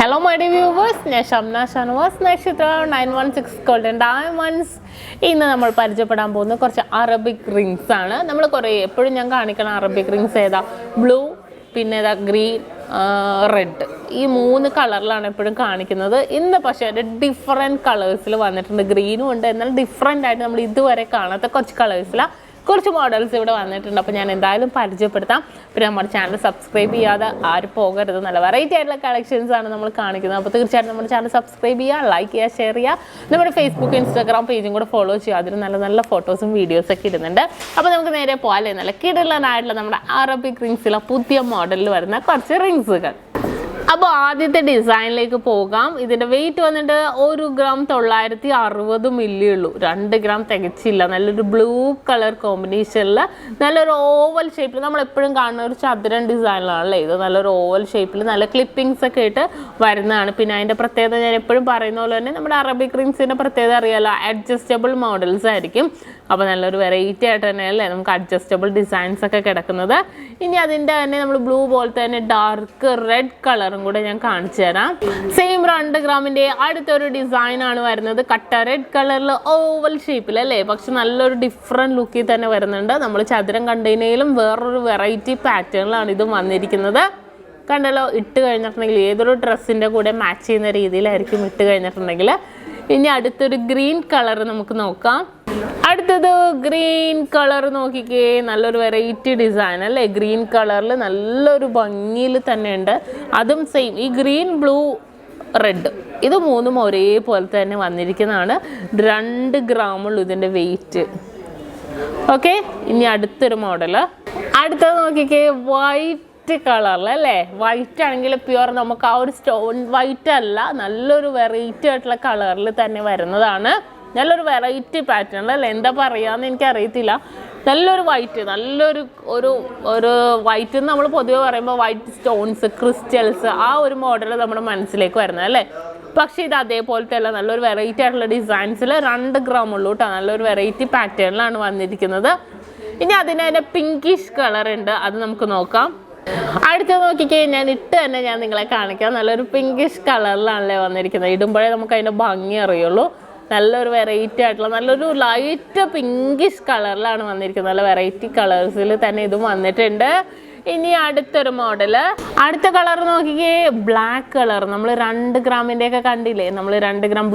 Hello my dear viewers, I am SHAMNA Nakshathra 916 Golden Diamonds. In the number Parjapadam, Arabic rings. We have Arabic rings blue, green, red. These three colors are in the different colors. Green and different colors. കുറച്ച് models ഇവിടെ വന്നിട്ടുണ്ട് അപ്പോൾ ഞാൻ എന്തായാലും പരിചയപ്പെടുത്താം പിന്നെ നമ്മുടെ channel subscribe ചെയ്യാതെ ആരും പോകരുത് നല്ല വെറൈറ്റി ആയിട്ടുള്ള കളക്ഷൻസ് ആണ് നമ്മൾ കാണിക്കുന്നത് അപ്പോൾ തീർച്ചയായിട്ടും നമ്മുടെ ചാനൽ സബ്സ്ക്രൈബ് ചെയ്യുക ലൈക്ക് ചെയ്യുക ഷെയർ ചെയ്യുക നമ്മുടെ ഫേസ്ബുക്ക് ഇൻസ്റ്റാഗ്രാം പേജും കൂടെ ഫോളോ ചെയ്യുക അതിൽ നല്ല നല്ല ഫോട്ടോസും വീഡിയോസ് ഒക്കെ ഇടുന്നുണ്ട് അപ്പോൾ നമുക്ക് നേരെ പോകാല്ലേ നല്ല കിടിലനായിട്ടുള്ള നമ്മുടെ അറബിക് റിങ്സിലെ പുതിയ മോഡലിൽ വരുന്ന കുറച്ച് റിങ്സുകൾ അപ്പോൾ ആദ്യത്തെ ഡിസൈനിലേക്ക് പോകാം ഇതിന്റെ വെയിറ്റ് വന്നിട്ട് 1 ഗ്രാം 960 മില്ലി ഉള്ളൂ 2 ഗ്രാം തികച്ചില്ല നല്ലൊരു ബ്ലൂ കളർ കോമ്പിനേഷനിൽ നല്ലൊരു ഓവൽ ഷേപ്പിൽ നമ്മൾ എപ്പോഴും കാണുന്ന ഒരു ചതുരൻ ഡിസൈനിലാണല്ലേ ഇത് നല്ലൊരു ഓവൽ ഷേപ്പിൽ നല്ല ക്ലിപ്പിംഗ്സ് ഒക്കെ ആയിട്ട് വരുന്നതാണ് പിന്നെ അതിന്റെ പ്രത്യേകത ഞാൻ എപ്പോഴും പറയുന്ന പോലെ തന്നെ നമ്മുടെ അറബിക് റിങ്സിന്റെ പ്രത്യേകത അറിയാലോ അഡ്ജസ്റ്റബിൾ മോഡൽസ് ആയിരിക്കും അപ്പോൾ നല്ലൊരു വെറൈറ്റി ആയിട്ട് തന്നെയല്ലേ നമുക്ക് അഡ്ജസ്റ്റബിൾ ഡിസൈൻസ് ഒക്കെ കിടക്കുന്നത് ഇനി അതിൻ്റെ തന്നെ നമ്മൾ ബ്ലൂ പോലത്തെ തന്നെ ഡാർക്ക് റെഡ് കളറും കൂടെ ഞാൻ കാണിച്ചു തരാം സെയിം 2 ഗ്രാമിൻ്റെ അടുത്തൊരു ഡിസൈൻ ആണ് വരുന്നത് കട്ട റെഡ് കളറിൽ ഓവൽ ഷേപ്പിൽ അല്ലേ പക്ഷെ നല്ലൊരു ഡിഫറെൻറ്റ് ലുക്കിൽ തന്നെ വരുന്നുണ്ട് നമ്മൾ ചതുരം കണ്ടതിനേലും വേറൊരു വെറൈറ്റി പാറ്റേണിലാണ് ഇത് വന്നിരിക്കുന്നത് കണ്ടല്ലോ ഇട്ട് കഴിഞ്ഞിട്ടുണ്ടെങ്കിൽ ഏതൊരു ഡ്രസ്സിൻ്റെ കൂടെ മാച്ച് ചെയ്യുന്ന രീതിയിലായിരിക്കും ഇട്ട് കഴിഞ്ഞിട്ടുണ്ടെങ്കിൽ ഇനി അടുത്തൊരു ഗ്രീൻ കളർ നമുക്ക് നോക്കാം അടുത്തത് ഗ്രീൻ കളർ നോക്കിക്കേ നല്ലൊരു വെറൈറ്റി ഡിസൈൻ അല്ലേ ഗ്രീൻ കളറിൽ നല്ലൊരു ഭംഗിയിൽ തന്നെ ഉണ്ട് അതും സെയിം ഈ ഗ്രീൻ ബ്ലൂ റെഡ് ഇത് മൂന്നും ഒരേപോലെ തന്നെ വന്നിരിക്കുന്നതാണ് 2 ഗ്രാമുള്ളൂ ഇതിൻ്റെ വെയിറ്റ് ഓക്കെ ഇനി അടുത്തൊരു മോഡൽ അടുത്തത് നോക്കിക്കേ വൈറ്റ് കളറിൽ അല്ലേ വൈറ്റ് ആണെങ്കിൽ പ്യുവർ നമുക്ക് ആ ഒരു സ്റ്റോൺ വൈറ്റ് അല്ല നല്ലൊരു വെറൈറ്റി ആയിട്ടുള്ള കളറിൽ തന്നെ വരുന്നതാണ് നല്ലൊരു വെറൈറ്റി പാറ്റേൺ അല്ലേ എന്താ പറയാന്ന് എനിക്കറിയത്തില്ല നല്ലൊരു വൈറ്റ് നല്ലൊരു ഒരു വൈറ്റ് നമ്മൾ പൊതുവെ പറയുമ്പോൾ വൈറ്റ് സ്റ്റോൺസ് ക്രിസ്റ്റൽസ് ആ ഒരു മോഡൽ നമ്മുടെ മനസ്സിലേക്ക് വരുന്നത് അല്ലേ പക്ഷേ ഇത് അതേപോലത്തെ അല്ല നല്ലൊരു വെറൈറ്റി ആയിട്ടുള്ള ഡിസൈൻസിൽ 2 ഗ്രാം ഉള്ളൂ കേട്ടോ നല്ലൊരു വെറൈറ്റി പാറ്റേണിലാണ് വന്നിരിക്കുന്നത് ഇനി അതിന് പിങ്കിഷ് കളർ ഉണ്ട് അത് നമുക്ക് നോക്കാം അടുത്തത് നോക്കിക്കേ ഞാൻ തന്നെ ഞാൻ നിങ്ങളെ കാണിക്കാം നല്ലൊരു പിങ്കിഷ് കളറിലാണല്ലേ വന്നിരിക്കുന്നത് ഇടുമ്പോഴേ നമുക്ക് അതിൻ്റെ ഭംഗി അറിയുള്ളൂ നല്ലൊരു വെറൈറ്റി ആയിട്ടുള്ള നല്ലൊരു ലൈറ്റ് പിങ്കിഷ് കളറിലാണ് വന്നിരിക്കുന്നത് നല്ല വെറൈറ്റി കളേഴ്സിൽ തന്നെ ഇതും വന്നിട്ടുണ്ട് ഇനി അടുത്തൊരു മോഡല് അടുത്ത കളർ നോക്കിക്കേ ബ്ലാക്ക് കളർ നമ്മൾ 2 ഗ്രാമിൻ്റെ ഒക്കെ കണ്ടില്ലേ നമ്മൾ 2 ഗ്രാം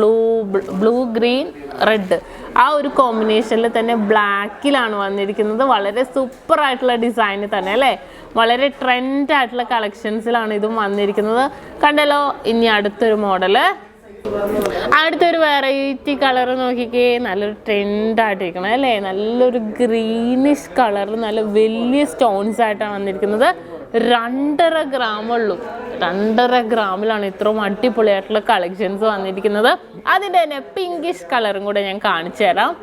ബ്ലൂ ഗ്രീൻ റെഡ് ആ ഒരു കോമ്പിനേഷനിൽ തന്നെ ബ്ലാക്കിലാണ് വന്നിരിക്കുന്നത് വളരെ സൂപ്പർ ആയിട്ടുള്ള ഡിസൈൻ തന്നെ അല്ലേ വളരെ ട്രെൻഡ് ആയിട്ടുള്ള കളക്ഷൻസിലാണ് ഇതും വന്നിരിക്കുന്നത് കണ്ടല്ലോ ഇനി അടുത്തൊരു മോഡല് അടുത്തൊരു വെറൈറ്റി കളർ നോക്കിക്കേ നല്ലൊരു ട്രെൻഡായിട്ടിരിക്കണം അല്ലേ നല്ലൊരു ഗ്രീനിഷ് കളർ നല്ല വലിയ സ്റ്റോൺസ് ആയിട്ടാണ് വന്നിരിക്കുന്നത് 2.5 ഗ്രാമുള്ളൂ 2.5 ഗ്രാമിലാണ് ഇത്രയും അടിപൊളിയായിട്ടുള്ള കളക്ഷൻസ് വന്നിരിക്കുന്നത് അതിൻ്റെ തന്നെ പിങ്കിഷ് കളറും കൂടെ ഞാൻ കാണിച്ചു തരാം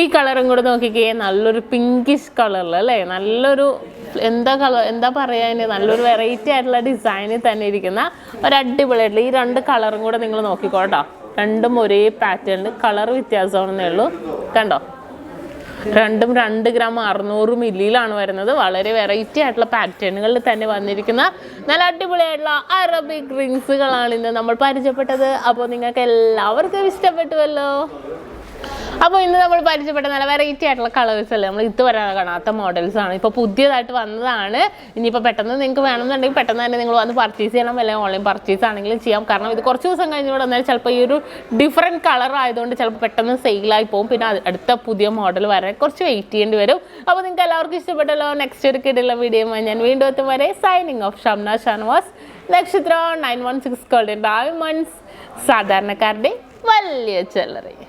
ഈ കളറും കൂടെ നോക്കിക്കേ നല്ലൊരു പിങ്കിഷ് കളറിൽ അല്ലേ നല്ലൊരു എന്താ പറയാ നല്ലൊരു വെറൈറ്റി ആയിട്ടുള്ള ഡിസൈനിൽ തന്നെ ഇരിക്കുന്ന ഒരു അടിപൊളിയായിട്ടുള്ള ഈ 2 കളറും കൂടെ നിങ്ങൾ നോക്കിക്കോട്ടോ രണ്ടും ഒരേ പാറ്റേണിൽ കളർ വ്യത്യാസമാണെന്നേ ഉള്ളൂ കണ്ടോ രണ്ടും 2 ഗ്രാം 600 മില്ലിയിലാണ് വരുന്നത് വളരെ വെറൈറ്റി ആയിട്ടുള്ള പാറ്റേണുകളിൽ തന്നെ വന്നിരിക്കുന്ന നല്ല അടിപൊളിയായിട്ടുള്ള അറബിക് റിങ്സുകളാണ് ഇന്ന് നമ്മൾ പരിചയപ്പെട്ടത് അപ്പോൾ നിങ്ങൾക്ക് എല്ലാവർക്കും ഇഷ്ടപ്പെട്ടുവല്ലോ അപ്പോൾ ഇന്ന് നമ്മൾ പരിചയപ്പെട്ട നല്ല വെറൈറ്റി ആയിട്ടുള്ള കളേഴ്സ് അല്ലേ നമ്മൾ ഇതുവരെ കാണാത്ത മോഡൽസ് ആണ് ഇപ്പോൾ പുതിയതായിട്ട് വന്നതാണ് ഇനിയിപ്പോൾ പെട്ടെന്ന് നിങ്ങൾക്ക് വേണമെന്നുണ്ടെങ്കിൽ പെട്ടെന്ന് തന്നെ നിങ്ങൾ വന്ന് പർച്ചേസ് ചെയ്യണം അല്ലെങ്കിൽ ഓൺലൈൻ പർച്ചേസ് ആണെങ്കിലും ചെയ്യാം കാരണം ഇത് കുറച്ച് ദിവസം കഴിഞ്ഞ് വന്നാൽ ചിലപ്പോൾ ഈ ഒരു ഡിഫറെൻറ്റ് കളർ ആയതുകൊണ്ട് ചിലപ്പോൾ പെട്ടെന്ന് സെയിലായി പോകും പിന്നെ അടുത്ത പുതിയ മോഡൽ വരെ കുറച്ച് വെയിറ്റ് ചെയ്യേണ്ടി വരും അപ്പോൾ നിങ്ങൾക്ക് എല്ലാവർക്കും ഇഷ്ടപ്പെട്ടല്ലോ നെക്സ്റ്റ് ഒരു കിട്ടുള്ള വീഡിയോ ഞാൻ വീണ്ടും എത്തും വരെ സൈനിങ് ഓഫ് ഷംന ഷാനവാസ് നക്ഷത്ര 916 ഗോൾഡൻ ഡയമണ്ട്സ് സാധാരണക്കാരുടെ വലിയ ജ്വല്ലറി